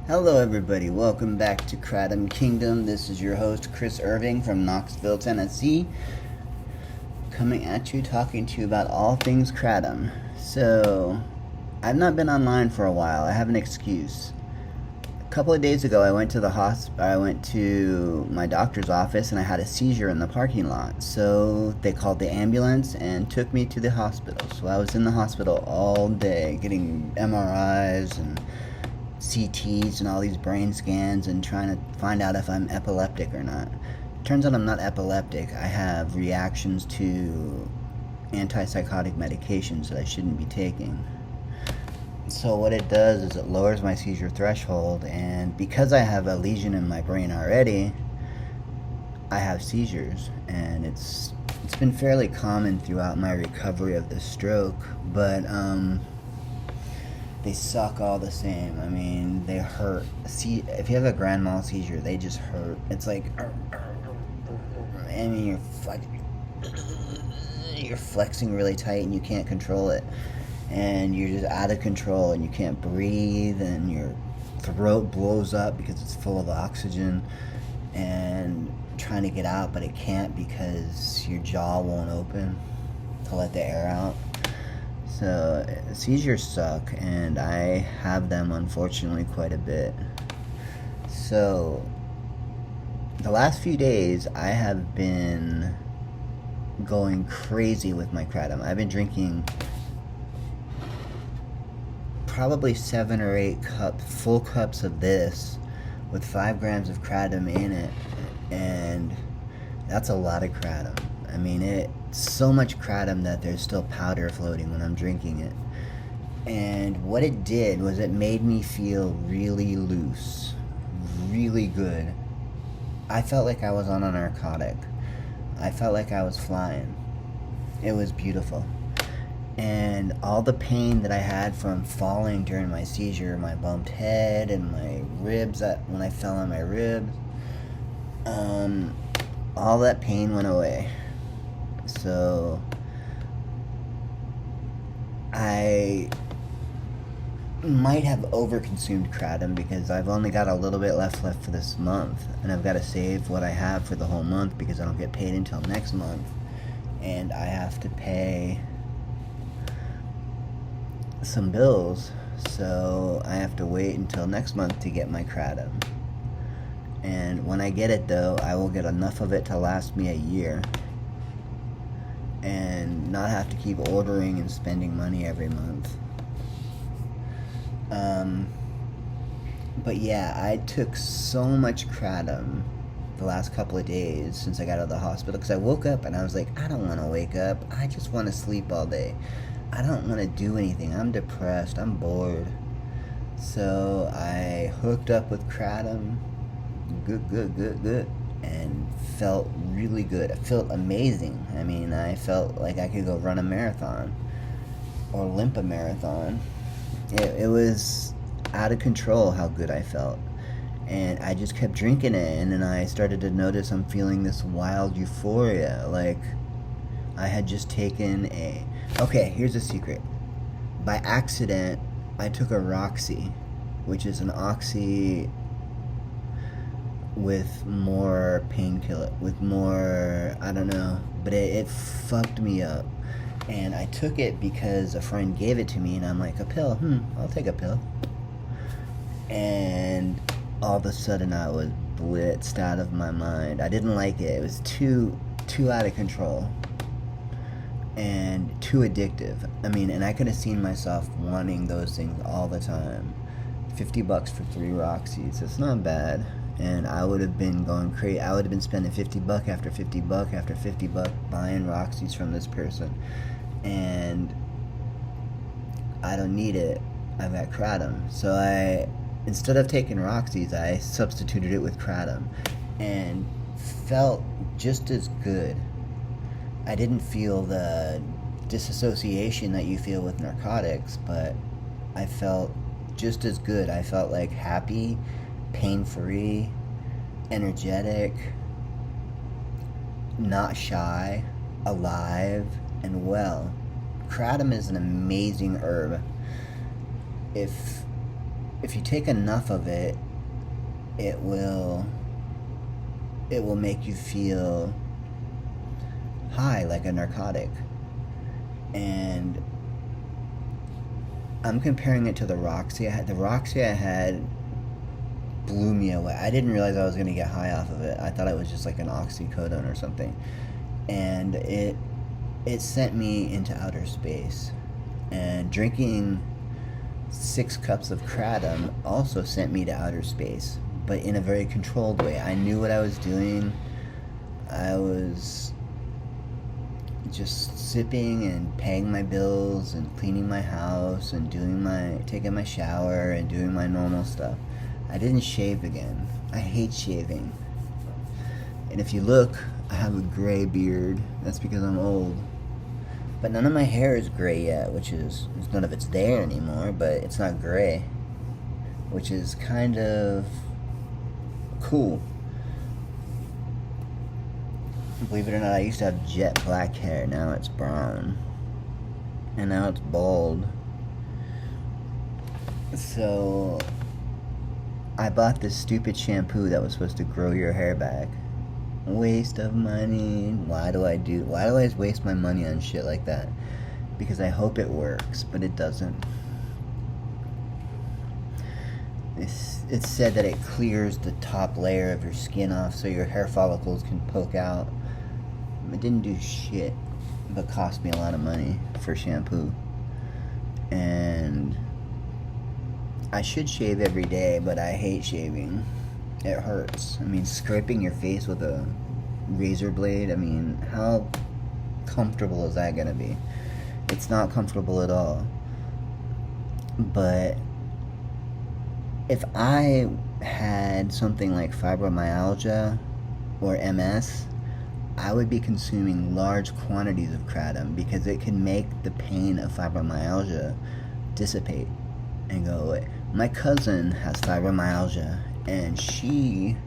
Hello everybody, welcome back to KRATOM Kingdom. This is your host Chris Irving from Knoxville, Tennessee, coming at you, talking to you about all things KRATOM. So, I've not been online for a while. I have an excuse. A couple of days ago I went to my doctor's office and I had a seizure in the parking lot. So they called the ambulance and took me to the hospital. So I was in the hospital all day getting MRIs and CTs and all these brain scans and trying to find out if I'm epileptic or not. Turns out I'm not epileptic. I have reactions to antipsychotic medications that I shouldn't be taking. So what it does is it lowers my seizure threshold, and because I have a lesion in my brain already, I have seizures, and it's been fairly common throughout my recovery of the stroke, but they suck all the same. I mean, they hurt. See, if you have a grand mal seizure, they just hurt. It's like, I mean, you're flexing really tight and you can't control it, and you're just out of control and you can't breathe, and your throat blows up because it's full of oxygen, and trying to get out, but it can't because your jaw won't open to let the air out. So seizures suck, and I have them unfortunately quite a bit. So the last few days I have been going crazy with my kratom. I've been drinking probably 7 or 8 full cups of this with 5 grams of kratom in it, and that's a lot of kratom. I mean, it's so much kratom that there's still powder floating when I'm drinking it. And what it did was it made me feel really loose, really good. I felt like I was on a narcotic. I felt like I was flying. It was beautiful. And all the pain that I had from falling during my seizure, my bumped head and my ribs, when I fell on my ribs, all that pain went away. So I might have overconsumed kratom because I've only got a little bit left for this month, and I've got to save what I have for the whole month because I don't get paid until next month, and I have to pay some bills, so I have to wait until next month to get my kratom. And when I get it, though, I will get enough of it to last me a year and not have to keep ordering and spending money every month. But yeah, I took so much kratom the last couple of days since I got out of the hospital, because I woke up and I was like, I don't want to wake up. I just want to sleep all day. I don't want to do anything. I'm depressed. I'm bored. So I hooked up with kratom. Good. And felt really good. I felt amazing. I mean, I felt like I could go run a marathon or limp a marathon. It was out of control how good I felt. And I just kept drinking it, and then I started to notice I'm feeling this wild euphoria. Like I had just taken okay, here's a secret. By accident, I took a Roxy, which is an oxy with more painkiller, with more, I don't know, but it fucked me up. And I took it because a friend gave it to me, and I'm like, a pill, I'll take a pill. And all of a sudden I was blitzed out of my mind. I didn't like it. It was too out of control and too addictive. I mean, and I could have seen myself wanting those things all the time. $50 for 3 Roxys, it's not bad. And I would have been going crazy. I would have been spending $50 after $50 after $50 buying Roxys from this person. And I don't need it. I've got kratom. So instead of taking Roxys, I substituted it with kratom and felt just as good. I didn't feel the disassociation that you feel with narcotics, but I felt just as good. I felt like happy, pain-free, energetic, not shy, alive, and well. Kratom is an amazing herb. If if you take enough of it, it will make you feel high, like a narcotic. And I'm comparing it to the Roxy I had. The Roxy I had blew me away. I didn't realize I was going to get high off of it. I thought it was just like an oxycodone or something. And it sent me into outer space. And drinking 6 cups of Kratom also sent me to outer space, but in a very controlled way. I knew what I was doing. I was just sipping and paying my bills and cleaning my house and taking my shower and doing my normal stuff. I didn't shave again. I hate shaving. And if you look, I have a gray beard. That's because I'm old. But none of my hair is gray yet, which is, none of it's there anymore, but it's not gray, which is kind of cool. Believe it or not, I used to have jet black hair. Now it's brown. And now it's bald. So I bought this stupid shampoo that was supposed to grow your hair back. Waste of money. Why do I waste my money on shit like that? Because I hope it works, but it doesn't. It's said that it clears the top layer of your skin off so your hair follicles can poke out. It didn't do shit, but cost me a lot of money for shampoo. And I should shave every day, but I hate shaving. It hurts. I mean, scraping your face with a razor blade, I mean, how comfortable is that gonna be? It's not comfortable at all. But if I had something like fibromyalgia or MS, I would be consuming large quantities of Kratom because it can make the pain of fibromyalgia dissipate and go away. My cousin has fibromyalgia, and she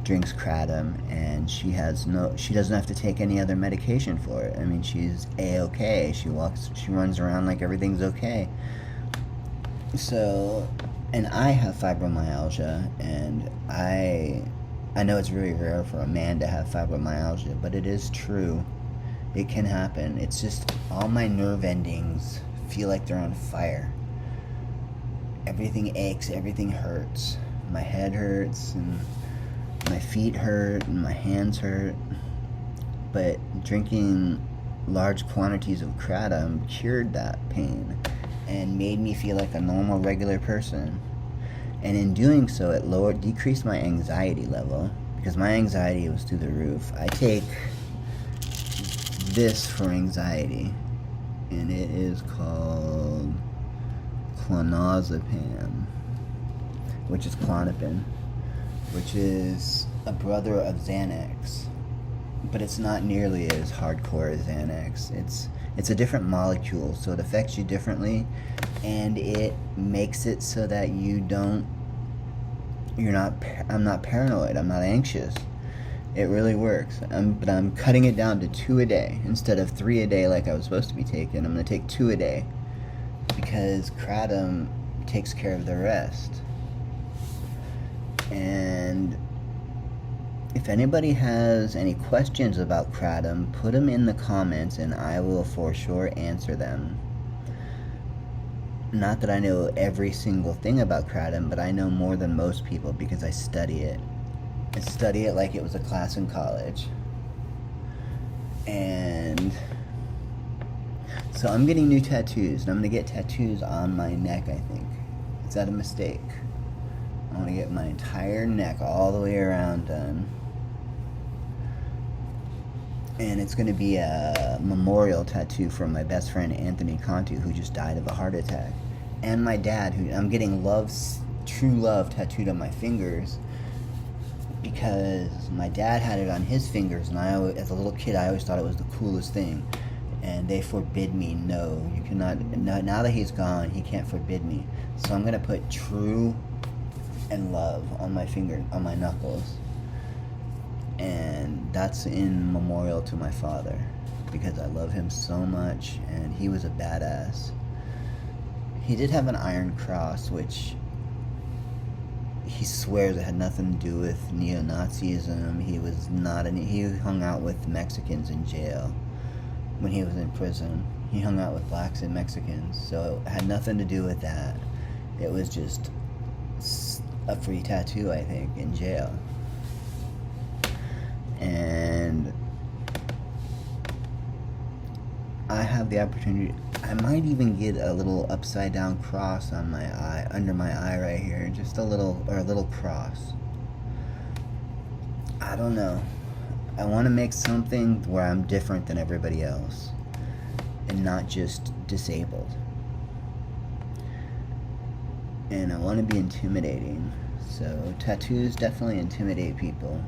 drinks Kratom, and she doesn't have to take any other medication for it. I mean, she's A-okay. She runs around like everything's okay. So, and I have fibromyalgia, and I know it's very rare for a man to have fibromyalgia, but it is true. It can happen. It's just all my nerve endings feel like they're on fire. Everything aches, everything hurts. My head hurts, and my feet hurt, and my hands hurt. But drinking large quantities of Kratom cured that pain and made me feel like a normal, regular person. And in doing so, it decreased my anxiety level, because my anxiety was through the roof. I take this for anxiety, and it is called clonazepam, which is Klonopin, which is a brother of Xanax, but it's not nearly as hardcore as Xanax. It's a different molecule, so it affects you differently, and it makes it so that I'm not paranoid, I'm not anxious. It really works. But I'm cutting it down to 2 a day instead of 3 a day like I was supposed to be taking. I'm going to take 2 a day because Kratom takes care of the rest. And if anybody has any questions about Kratom, put them in the comments and I will for sure answer them. Not that I know every single thing about Kratom, but I know more than most people because I study it. I study it like it was a class in college. And so I'm getting new tattoos, and I'm going to get tattoos on my neck, I think. Is that a mistake? I want to get my entire neck all the way around done. And it's going to be a memorial tattoo from my best friend Anthony Cantu, who just died of a heart attack. And my dad, who I'm getting true love tattooed on my fingers, because my dad had it on his fingers, and as a little kid, I always thought it was the coolest thing. And they forbid me, no, you cannot, now that he's gone, he can't forbid me. So I'm going to put true and love on my finger, on my knuckles. And that's in memorial to my father, because I love him so much, and he was a badass. He did have an iron cross, which he swears it had nothing to do with neo-Nazism. He hung out with Mexicans in jail when he was in prison. He hung out with blacks and Mexicans, so it had nothing to do with that. It was just a free tattoo, I think, in jail. And I have the opportunity. I might even get a little upside down cross on my eye, under my eye right here, just a little cross. I don't know. I want to make something where I'm different than everybody else and not just disabled. And I want to be intimidating. So tattoos definitely intimidate people.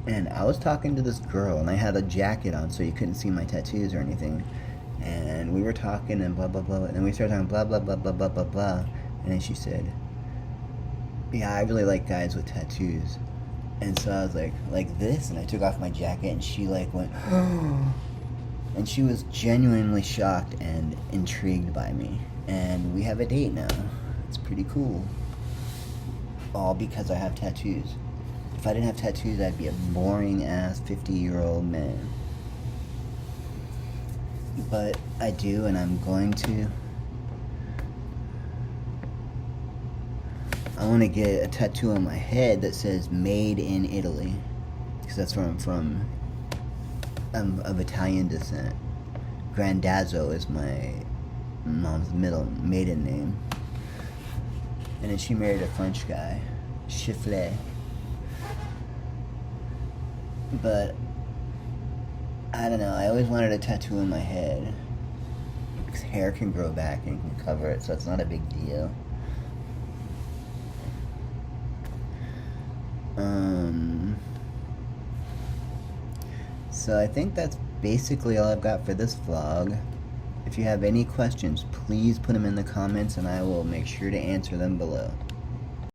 And I was talking to this girl, and I had a jacket on, so you couldn't see my tattoos or anything. And we were talking, and blah, blah, blah. And then we started talking blah, blah, blah, blah, blah, blah, blah. And then she said, yeah, I really like guys with tattoos. And so I was like this? And I took off my jacket, and she, like, went, and she was genuinely shocked and intrigued by me. And we have a date now. It's pretty cool. All because I have tattoos. If I didn't have tattoos, I'd be a boring-ass 50-year-old man. But I do, and I'm going to. I want to get a tattoo on my head that says "Made in Italy," because that's where I'm from. I'm of Italian descent. Grandazzo is my mom's maiden name. And then she married a French guy, Chifflet. But I don't know, I always wanted a tattoo on my head, because hair can grow back and can cover it, so it's not a big deal. So I think that's basically all I've got for this vlog. If you have any questions, please put them in the comments and I will make sure to answer them below.